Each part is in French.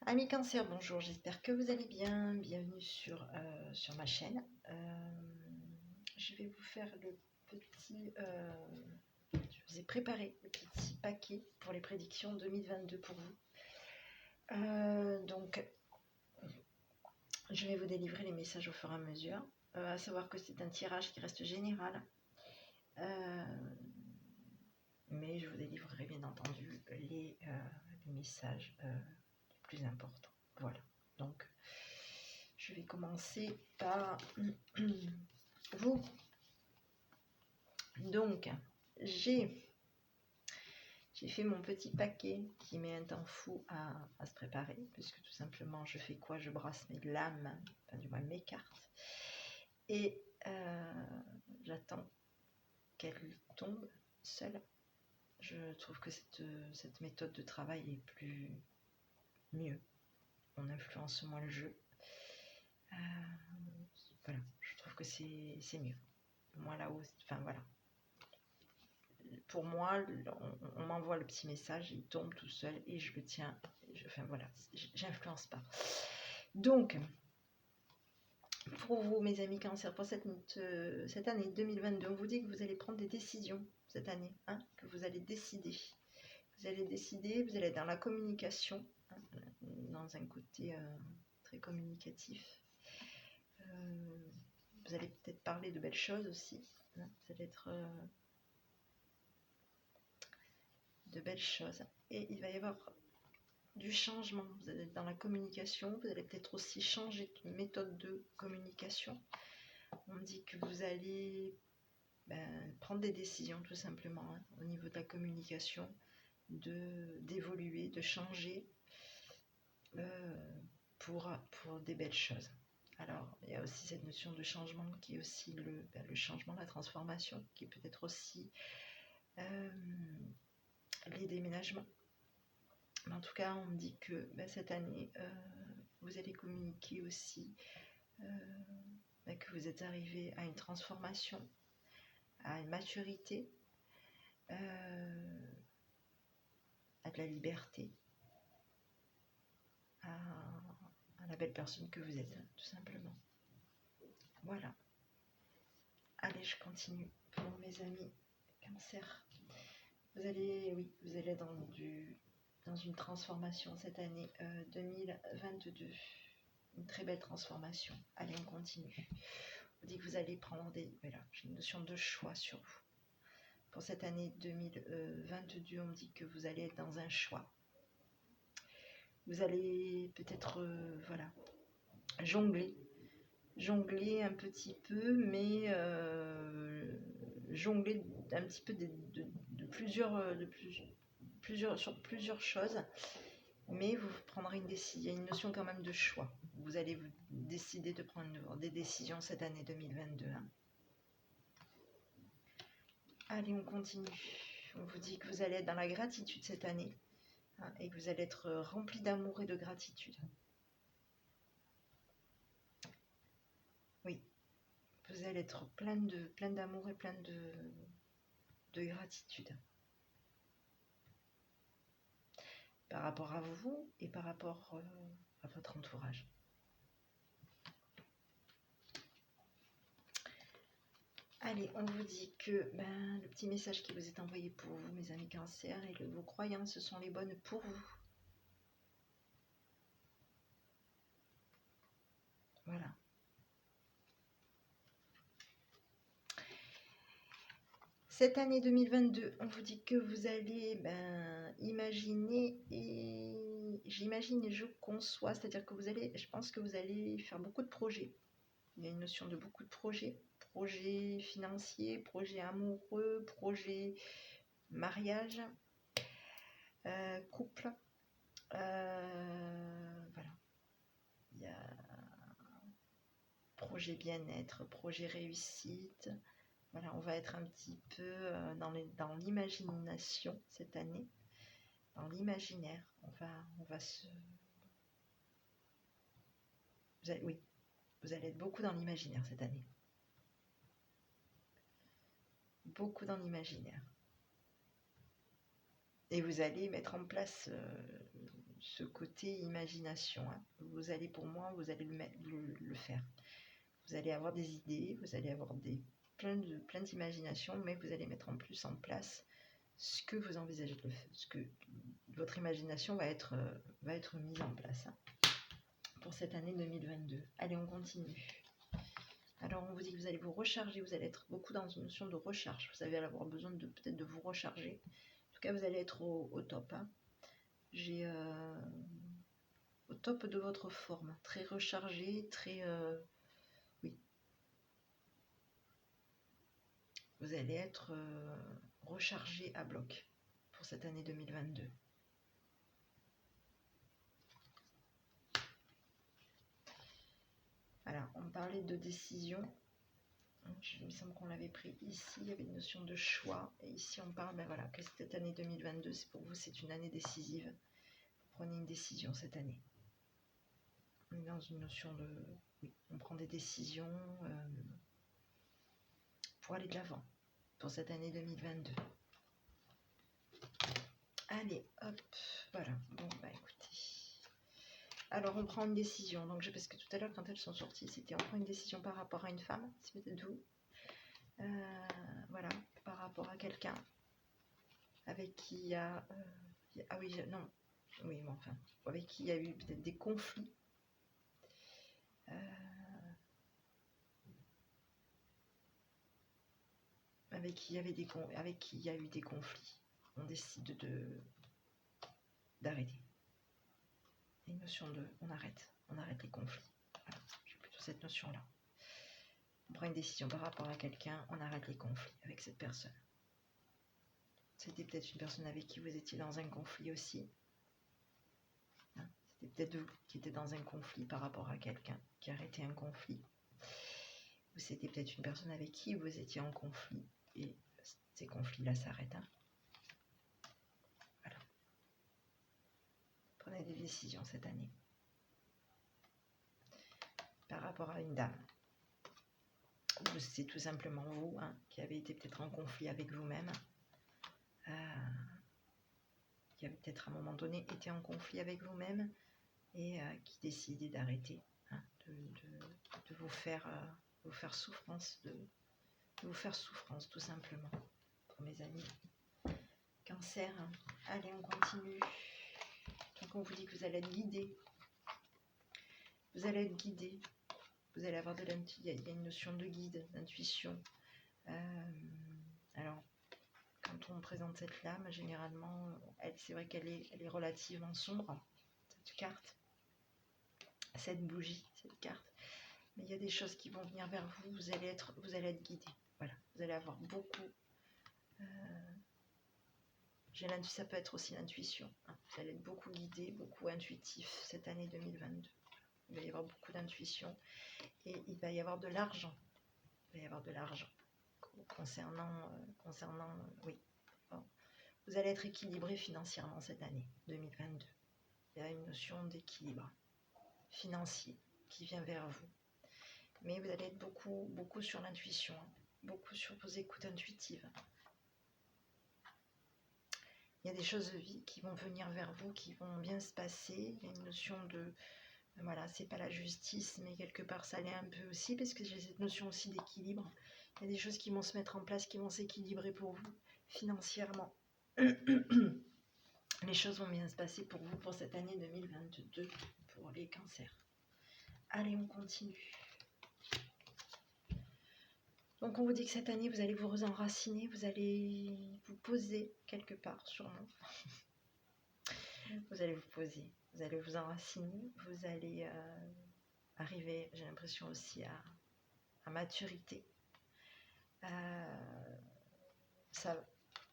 Amis Cancer, bonjour, j'espère que vous allez bien. Bienvenue sur ma chaîne. Je vais vous faire le petit... je vous ai préparé le petit paquet pour les prédictions 2022 pour vous. Donc, je vais vous délivrer les messages au fur et à mesure. À savoir que c'est un tirage qui reste général. Mais je vous délivrerai bien entendu les messages les plus importants. Voilà, donc je vais commencer par vous. Donc, j'ai fait mon petit paquet qui met un temps fou à se préparer, puisque tout simplement, je fais quoi? Je brasse mes lames, enfin du moins mes cartes, et j'attends qu'elles tombent seules. Je trouve que cette méthode de travail est mieux. On influence moins le jeu. Voilà, je trouve que c'est mieux. Moi là-haut, enfin voilà. Pour moi, on m'envoie le petit message, il tombe tout seul et je le tiens. Enfin voilà, j'influence pas. Donc, pour vous, mes amis Cancer, pour cette année 2022, on vous dit que vous allez prendre des décisions cette année, hein, que vous allez décider. Vous allez décider, vous allez être dans la communication, hein, dans un côté très communicatif. Vous allez peut-être parler de belles choses aussi. Hein, vous allez être de belles choses. Et il va y avoir du changement. Vous allez être dans la communication. Vous allez peut-être aussi changer de méthode de communication. On me dit que vous allez prendre des décisions tout simplement, hein, au niveau de la communication, d'évoluer, de changer pour des belles choses. Alors, il y a aussi cette notion de changement qui est aussi le changement, la transformation, qui peut être aussi les déménagements. Mais en tout cas, on me dit que cette année, vous allez communiquer aussi que vous êtes arrivé à une transformation, à une maturité, à de la liberté, à la belle personne que vous êtes, tout simplement. Voilà. Allez, je continue pour mes amis Cancer. Vous allez être dans une transformation cette année 2022. Une très belle transformation. Allez, on continue. On dit que vous allez prendre voilà, j'ai une notion de choix sur vous. Pour cette année 2022, on me dit que vous allez être dans un choix. Vous allez peut-être, voilà, jongler un petit peu, mais jongler un petit peu sur plusieurs choses, mais vous prendrez une décision. Il y a une notion quand même de choix. Vous allez vous décider de prendre des décisions cette année 2022. Hein. Allez, on continue. On vous dit que vous allez être dans la gratitude cette année, hein, et que vous allez être rempli d'amour et de gratitude. Oui, vous allez être plein d'amour et plein de gratitude. Par rapport à vous et par rapport à votre entourage. Allez, on vous dit que le petit message qui vous est envoyé pour vous, mes amis Cancer, et que vos croyances sont les bonnes pour vous. Voilà. Cette année 2022, on vous dit que vous allez imaginer, et j'imagine et je conçois, c'est-à-dire que je pense que vous allez faire beaucoup de projets. Il y a une notion de beaucoup de projets financiers, projets amoureux, projets mariage, couple, voilà. Il y a projet bien-être, projet réussite. Voilà, on va être un petit peu dans l'imagination cette année, dans l'imaginaire. On va se... vous allez être beaucoup dans l'imaginaire cette année. Beaucoup dans l'imaginaire. Et vous allez mettre en place ce côté imagination. Hein. Vous allez, pour moi, vous allez le faire. Vous allez avoir des idées, vous allez avoir plein d'imagination, mais vous allez mettre en plus en place ce que vous envisagez de faire, ce que votre imagination va être mise en place hein, pour cette année 2022. Allez, on continue. Alors, on vous dit que vous allez vous recharger, vous allez être beaucoup dans une notion de recharge. Vous allez avoir besoin peut-être de vous recharger. En tout cas, vous allez être au top. Hein. J'ai au top de votre forme, très rechargé, très... oui. Vous allez être rechargé à bloc pour cette année 2022. Voilà, on parlait de décision. Il me semble qu'on l'avait pris ici, il y avait une notion de choix. Et ici, on parle, ben voilà, que cette année 2022, c'est pour vous, c'est une année décisive. Vous prenez une décision cette année. On est dans une notion de... Oui, on prend des décisions pour aller de l'avant pour cette année 2022. Allez, hop, voilà. Bon, bah écoutez. Alors, on prend une décision. Donc, parce que tout à l'heure, quand elles sont sorties, c'était on prend une décision par rapport à une femme, c'est peut-être vous. Voilà, par rapport à quelqu'un avec qui il y a... ah oui, non. Oui, mais enfin, avec qui il y a eu peut-être des conflits. Avec qui il y a eu des conflits. On décide d'arrêter. Une notion de on arrête les conflits. Voilà, j'ai plutôt cette notion-là. On prend une décision par rapport à quelqu'un, on arrête les conflits avec cette personne. C'était peut-être une personne avec qui vous étiez dans un conflit aussi. Hein, c'était peut-être vous qui étiez dans un conflit par rapport à quelqu'un qui arrêtait un conflit. Ou c'était peut-être une personne avec qui vous étiez en conflit et ces conflits-là s'arrêtent. Hein. Voilà. Prenez des décisions cette année. Par rapport à une dame. Ou c'est tout simplement vous hein, qui avez été peut-être en conflit avec vous-même. Qui avez peut-être à un moment donné été en conflit avec vous-même et qui décidez d'arrêter, hein, de vous faire souffrance, de vous faire souffrance tout simplement, pour mes amis. Cancer, hein. Allez, on continue. Donc on vous dit que vous allez être guidé. Vous allez être guidé. Vous allez avoir il y a une notion de guide, d'intuition. Alors, quand on présente cette flamme, généralement, c'est vrai qu'elle est relativement sombre, cette carte, cette bougie, cette carte. Mais il y a des choses qui vont venir vers vous, vous allez être guidé. Voilà, vous allez avoir beaucoup. Ça peut être aussi l'intuition. Hein. Vous allez être beaucoup guidé, beaucoup intuitif cette année 2022. Il va y avoir beaucoup d'intuition et il va y avoir de l'argent. Il va y avoir de l'argent concernant oui. Bon. Vous allez être équilibré financièrement cette année 2022. Il y a une notion d'équilibre financier qui vient vers vous. Mais vous allez être beaucoup sur l'intuition, hein, beaucoup sur vos écoutes intuitives. Il y a des choses qui vont venir vers vous, qui vont bien se passer. Il y a une notion de... Voilà, c'est pas la justice, mais quelque part ça l'est un peu aussi, parce que j'ai cette notion aussi d'équilibre. Il y a des choses qui vont se mettre en place, qui vont s'équilibrer pour vous, financièrement. Les choses vont bien se passer pour vous pour cette année 2022, pour les cancers. Allez, on continue. Donc on vous dit que cette année, vous allez vous enraciner, vous allez vous poser quelque part, sûrement. Vous allez vous poser, vous allez vous enraciner, vous allez arriver, j'ai l'impression aussi, à maturité.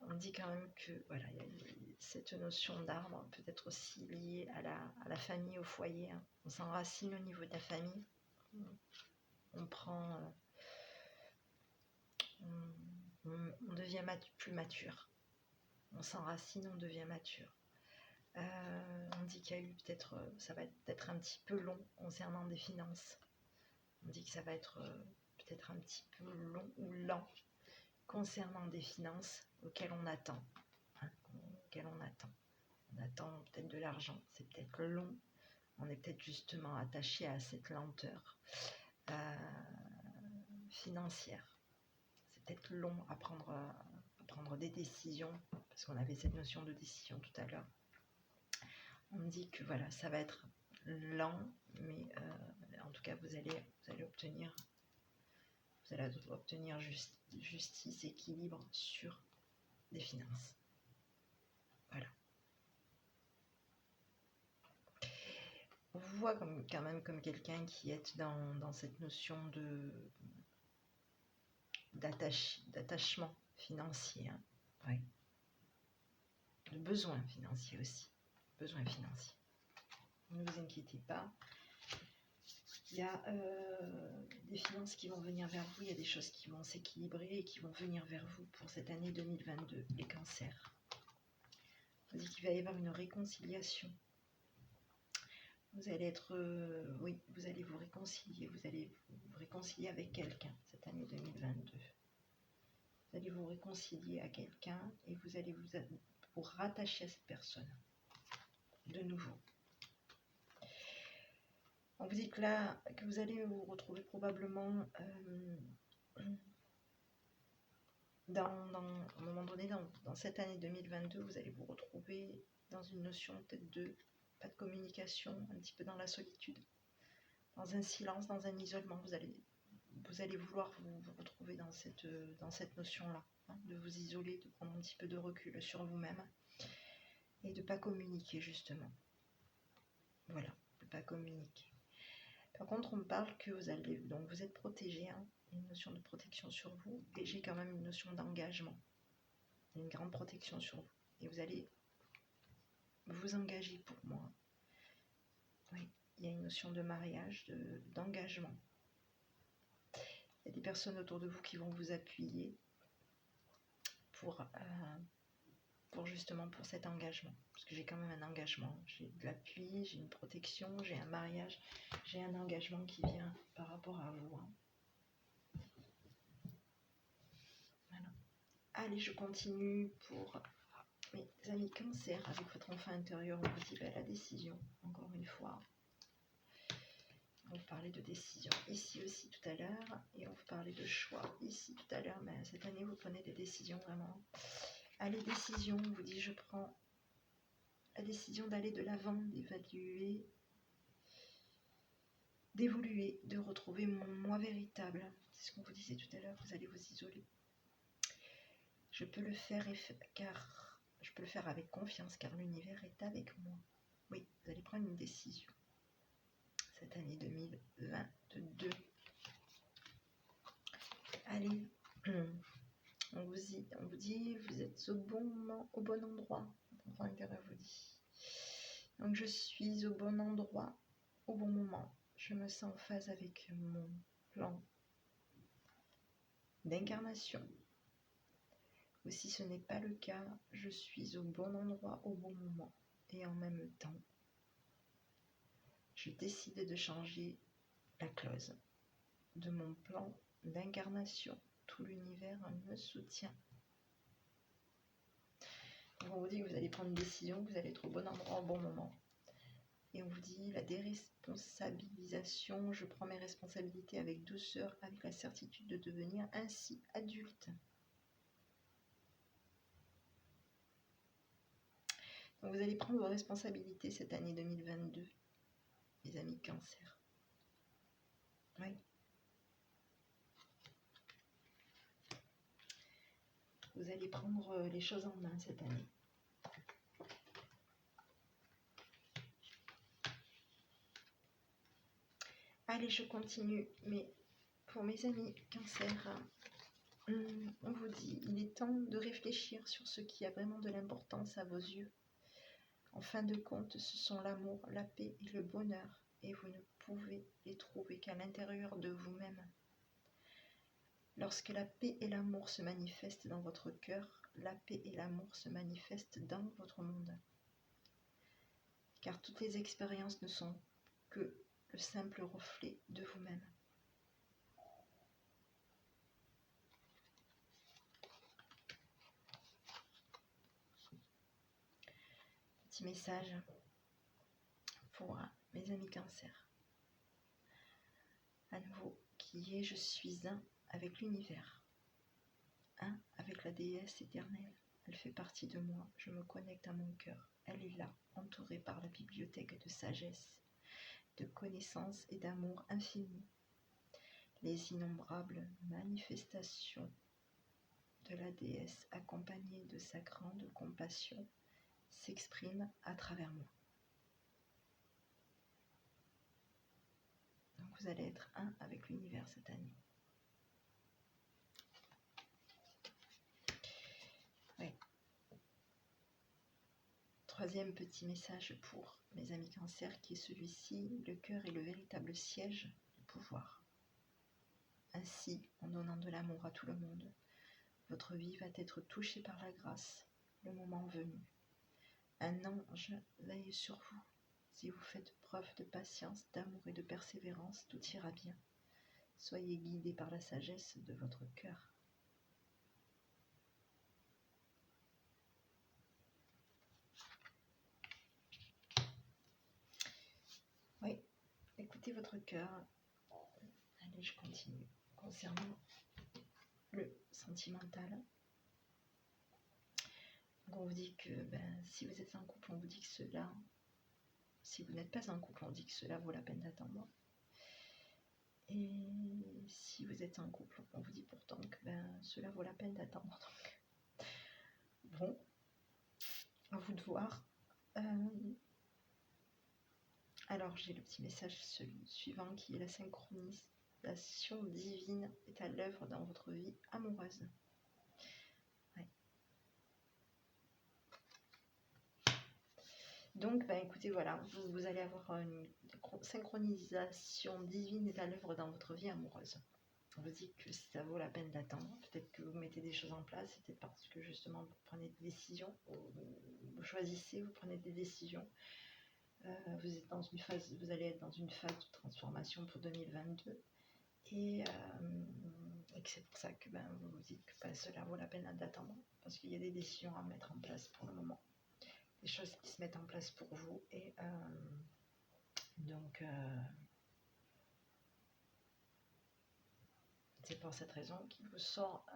On dit quand même que voilà, il y a cette notion d'arbre peut être aussi liée à la famille, au foyer. Hein. On s'enracine au niveau de la famille. On prend... on devient plus mature. On s'enracine, on devient mature. On dit qu'il y a eu peut-être... ça va être peut-être un petit peu long concernant des finances. On dit que ça va être peut-être un petit peu long ou lent concernant des finances auxquelles on attend. Hein, auxquelles on attend. on attend peut-être de l'argent, c'est peut-être long, on est peut-être justement attaché à cette lenteur financière. C'est peut-être long à prendre des décisions, parce qu'on avait cette notion de décision tout à l'heure. On me dit que voilà, ça va être lent, mais en tout cas, vous allez obtenir justice, équilibre sur des finances. Voilà. On vous voit quand même comme quelqu'un qui est dans cette notion d'attachement financier. Hein. Ouais. De besoin financier aussi. Besoin financier. Ne vous inquiétez pas. Il y a des finances qui vont venir vers vous, il y a des choses qui vont s'équilibrer et qui vont venir vers vous pour cette année 2022, les cancers. On dit qu'il va y avoir une réconciliation. Vous allez vous allez vous réconcilier avec quelqu'un cette année 2022. Vous allez vous réconcilier à quelqu'un et vous allez vous rattacher à cette personne de nouveau. On vous dit que là, que vous allez vous retrouver probablement à un moment donné, dans cette année 2022, vous allez vous retrouver dans une notion peut-être de pas de communication, un petit peu dans la solitude, dans un silence, dans un isolement. Vous allez vouloir vous retrouver dans cette notion-là, hein, de vous isoler, de prendre un petit peu de recul sur vous-même et de ne pas communiquer justement. Voilà, de ne pas communiquer. Par contre, on me parle que vous êtes protégé, hein, une notion de protection sur vous, et j'ai quand même une notion d'engagement, une grande protection sur vous. Et vous allez vous engager pour moi. Oui, il y a une notion de mariage, d'engagement. Il y a des personnes autour de vous qui vont vous appuyer pour cet engagement. Parce que j'ai quand même un engagement. J'ai de l'appui, j'ai une protection, j'ai un mariage, j'ai un engagement qui vient par rapport à vous. Hein. Voilà. Allez, je continue pour mes amis cancer. Avec votre enfant intérieur, on vous dit la décision, encore une fois. On vous parlait de décision ici aussi tout à l'heure. Et on vous parlait de choix ici tout à l'heure. Mais cette année, vous prenez des décisions vraiment. Allez, décision, on vous dit je prends la décision d'aller de l'avant, d'évaluer, d'évoluer, de retrouver mon moi véritable. C'est ce qu'on vous disait tout à l'heure, vous allez vous isoler. Je peux le faire avec confiance car l'univers est avec moi. Oui, vous allez prendre une décision. Cette année 2022. Allez, on vous dit, vous êtes au bon moment, au bon endroit. Votre intérieur vous dit. Donc je suis au bon endroit, au bon moment. Je me sens en phase avec mon plan d'incarnation. Ou si ce n'est pas le cas, je suis au bon endroit, au bon moment. Et en même temps, je décide de changer la clause de mon plan d'incarnation. Tout l'univers me soutient. Donc on vous dit que vous allez prendre une décision, que vous allez être au bon endroit, au bon moment. Et on vous dit la déresponsabilisation, je prends mes responsabilités avec douceur, avec la certitude de devenir ainsi adulte. Donc vous allez prendre vos responsabilités cette année 2022, les amis cancer. Oui. Vous allez prendre les choses en main cette année. Allez, je continue, mais pour mes amis cancer, on vous dit, il est temps de réfléchir sur ce qui a vraiment de l'importance à vos yeux. En fin de compte, ce sont l'amour, la paix et le bonheur, et vous ne pouvez les trouver qu'à l'intérieur de vous-même. Lorsque la paix et l'amour se manifestent dans votre cœur, la paix et l'amour se manifestent dans votre monde. Car toutes les expériences ne sont que le simple reflet de vous-même. petit message pour mes amis Cancer. À nouveau, qui est je suis un avec l'univers, un avec la déesse éternelle. Elle fait partie de moi, je me connecte à mon cœur. Elle est là, entourée par la bibliothèque de sagesse, de connaissances et d'amour infini. Les innombrables manifestations de la déesse, accompagnées de sa grande compassion, s'expriment à travers moi. Donc vous allez être un avec l'univers cette année. Oui. Troisième petit message pour mes amis Cancer, qui est celui-ci: le cœur est le véritable siège du pouvoir. Ainsi, en donnant de l'amour à tout le monde, votre vie va être touchée par la grâce, le moment venu. Un ange veille sur vous. Si vous faites preuve de patience, d'amour et de persévérance, tout ira bien. Soyez guidés par la sagesse de votre cœur. Oui, écoutez votre cœur. Allez, je continue. Concernant le sentimental, donc on vous dit que si vous êtes en couple, on vous dit que cela, si vous n'êtes pas en couple, on dit que cela vaut la peine d'attendre. Et si vous êtes en couple, on vous dit pourtant que cela vaut la peine d'attendre. Donc, bon, à vous de voir. Alors j'ai le petit message suivant qui est: la synchronisation divine est à l'œuvre dans votre vie amoureuse. Ouais. Donc écoutez, voilà, vous allez avoir une synchronisation divine est à l'œuvre dans votre vie amoureuse. On vous dit que ça vaut la peine d'attendre. Peut-être que vous mettez des choses en place, c'est peut-être parce que justement vous prenez des décisions, vous choisissez, vous prenez des décisions. Vous êtes dans une phase, vous allez être dans une phase de transformation pour 2022 et que c'est pour ça que vous vous dites que cela vaut la peine d'attendre, parce qu'il y a des décisions à mettre en place pour le moment, des choses qui se mettent en place pour vous, et donc c'est pour cette raison qu'il vous sort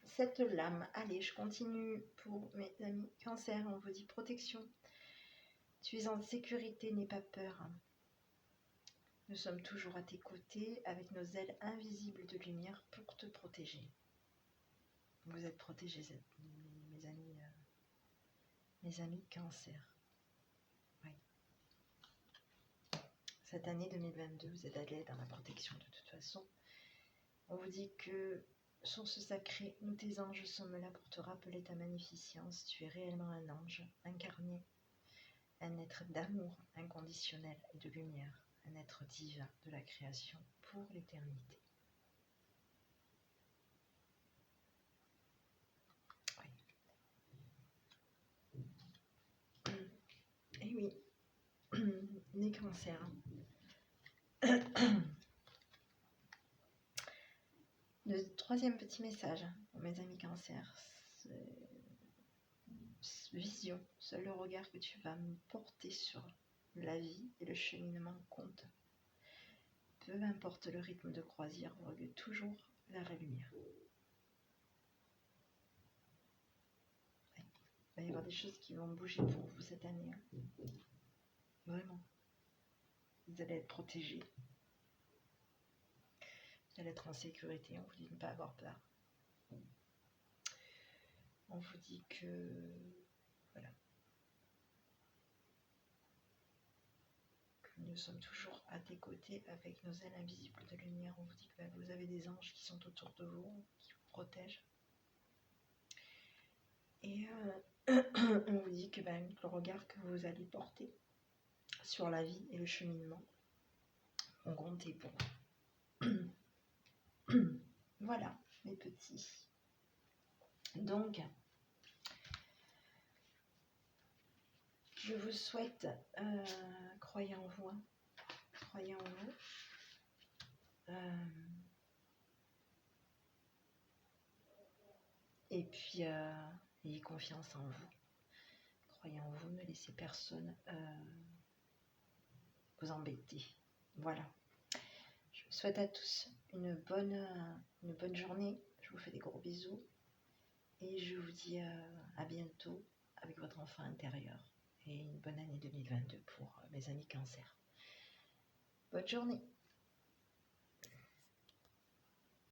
cette lame. Allez, je continue pour mes amis Cancer. On vous dit protection. Tu es en sécurité, n'aie pas peur. Nous sommes toujours à tes côtés avec nos ailes invisibles de lumière pour te protéger. Vous êtes protégés, mes amis Cancer. Oui. Cette année 2022, vous êtes allés dans la protection de toute façon. On vous dit que, source sacrée, nous tes anges sommes là pour te rappeler ta magnificence. Tu es réellement un ange incarné, un être d'amour inconditionnel et de lumière, un être divin de la création pour l'éternité. Oui. Et oui, les Cancers. Le troisième petit message pour mes amis Cancer, vision, seul le regard que tu vas me porter sur la vie et le cheminement compte. Peu importe le rythme de croisière, vogue toujours vers la lumière. Ouais. Il va y avoir des choses qui vont bouger pour vous cette année. Vraiment. Vous allez être protégés. Vous allez être en sécurité. On vous dit de ne pas avoir peur. On vous dit que... Voilà. Nous sommes toujours à tes côtés avec nos ailes invisibles de lumière. On vous dit que vous avez des anges qui sont autour de vous, qui vous protègent. Et on vous dit que le regard que vous allez porter sur la vie et le cheminement ont compté pour vous. Voilà, mes petits. Donc, je vous souhaite, croyez en vous, croyez en vous. Et puis, ayez confiance en vous. croyez en vous, ne laissez personne vous embêter. Voilà. Je vous souhaite à tous une bonne journée. Je vous fais des gros bisous. Et je vous dis à bientôt avec votre enfant intérieur. Et une bonne année 2022 pour mes amis Cancer. Bonne journée.